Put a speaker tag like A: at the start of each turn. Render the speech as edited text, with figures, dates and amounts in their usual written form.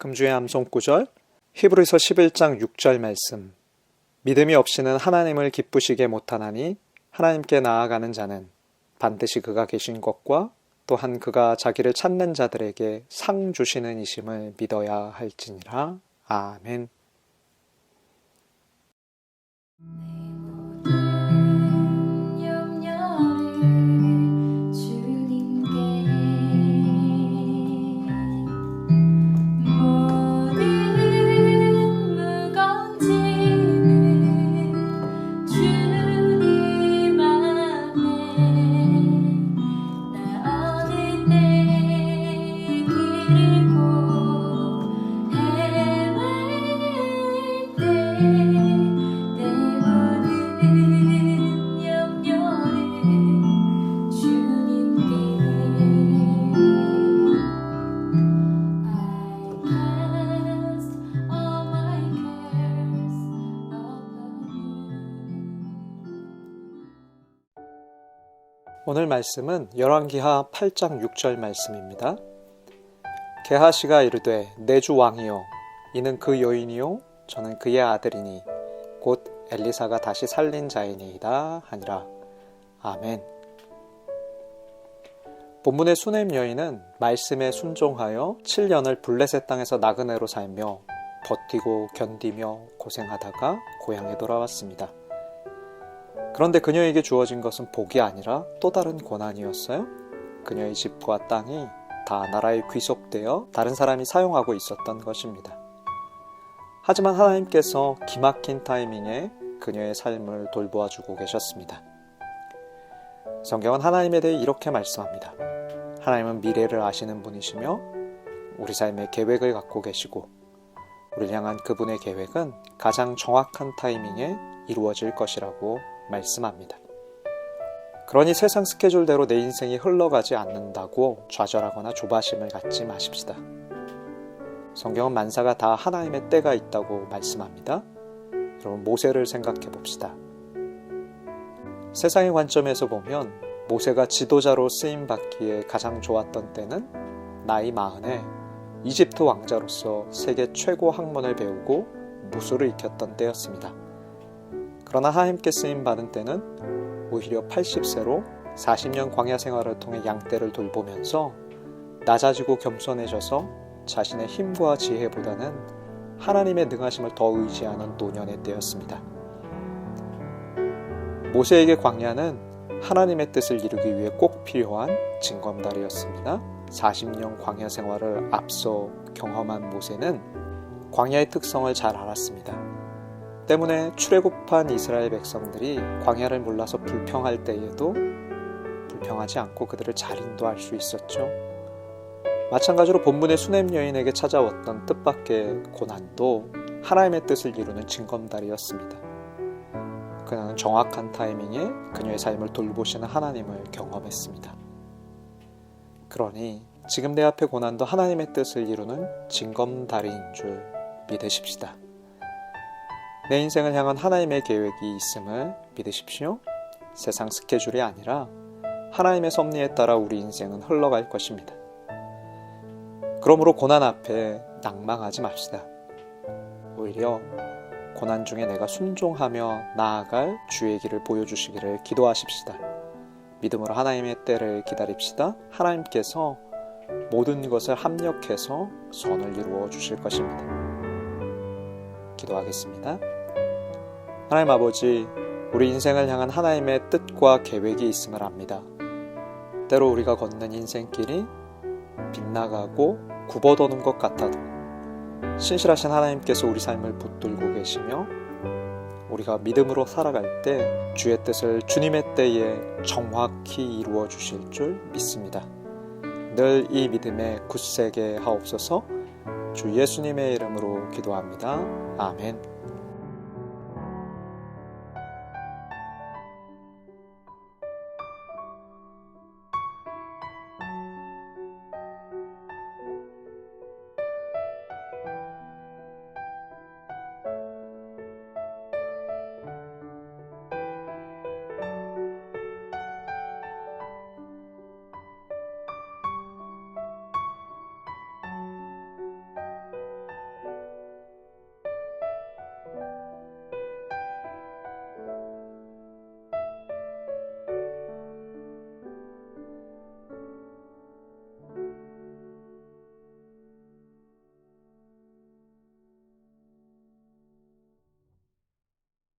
A: 금주의 암송 구절 히브리서 11장 6절 말씀. 믿음이 없이는 하나님을 기쁘시게 못하나니 하나님께 나아가는 자는 반드시 그가 계신 것과 또한 그가 자기를 찾는 자들에게 상 주시는 이심을 믿어야 할지니라. 아멘. 오늘 말씀은 열왕기하 8장 6절 말씀입니다. 게하시가 이르되 내 주 왕이요 이는 그 여인이요 저는 그의 아들이니 곧 엘리사가 다시 살린 자이니이다 하니라. 아멘. 본문의 수넴 여인은 말씀에 순종하여 7년을 블레셋 땅에서 나그네로 살며 버티고 견디며 고생하다가 고향에 돌아왔습니다. 그런데 그녀에게 주어진 것은 복이 아니라 또 다른 고난이었어요. 그녀의 집과 땅이 다 나라에 귀속되어 다른 사람이 사용하고 있었던 것입니다. 하지만 하나님께서 기막힌 타이밍에 그녀의 삶을 돌보아 주고 계셨습니다. 성경은 하나님에 대해 이렇게 말씀합니다. 하나님은 미래를 아시는 분이시며 우리 삶의 계획을 갖고 계시고 우리를 향한 그분의 계획은 가장 정확한 타이밍에 이루어질 것이라고 말씀합니다. 그러니 세상 스케줄대로 내 인생이 흘러가지 않는다고 좌절하거나 조바심을 갖지 마십시다. 성경은 만사가 다 하나님의 때가 있다고 말씀합니다. 여러분, 모세를 생각해 봅시다. 세상의 관점에서 보면 모세가 지도자로 쓰임받기에 가장 좋았던 때는 나이 40에 이집트 왕자로서 세계 최고 학문을 배우고 무술을 익혔던 때였습니다. 그러나 하나님께 쓰임받은 때는 오히려 80세로 40년 광야 생활을 통해 양떼를 돌보면서 낮아지고 겸손해져서 자신의 힘과 지혜보다는 하나님의 능하심을 더 의지하는 노년의 때였습니다. 모세에게 광야는 하나님의 뜻을 이루기 위해 꼭 필요한 징검다리였습니다. 40년 광야 생활을 앞서 경험한 모세는 광야의 특성을 잘 알았습니다. 때문에 출애굽한 이스라엘 백성들이 광야를 몰라서 불평할 때에도 불평하지 않고 그들을 잘 인도할 수 있었죠. 마찬가지로 본문의 수넴 여인에게 찾아왔던 뜻밖의 고난도 하나님의 뜻을 이루는 징검다리였습니다. 그녀는 정확한 타이밍에 그녀의 삶을 돌보시는 하나님을 경험했습니다. 그러니 지금 내 앞의 고난도 하나님의 뜻을 이루는 징검다리인 줄 믿으십시다. 내 인생을 향한 하나님의 계획이 있음을 믿으십시오. 세상 스케줄이 아니라 하나님의 섭리에 따라 우리 인생은 흘러갈 것입니다. 그러므로 고난 앞에 낭망하지 맙시다. 오히려 고난 중에 내가 순종하며 나아갈 주의 길을 보여주시기를 기도하십시다. 믿음으로 하나님의 때를 기다립시다. 하나님께서 모든 것을 합력해서 선을 이루어 주실 것입니다. 기도하겠습니다. 하나님 아버지, 우리 인생을 향한 하나님의 뜻과 계획이 있음을 압니다. 때로 우리가 걷는 인생길이 빗나가고 굽어도는 것 같아도 신실하신 하나님께서 우리 삶을 붙들고 계시며 우리가 믿음으로 살아갈 때 주의 뜻을 주님의 때에 정확히 이루어 주실 줄 믿습니다. 늘 이 믿음에 굳세게 하옵소서. 주 예수님의 이름으로 기도합니다. 아멘.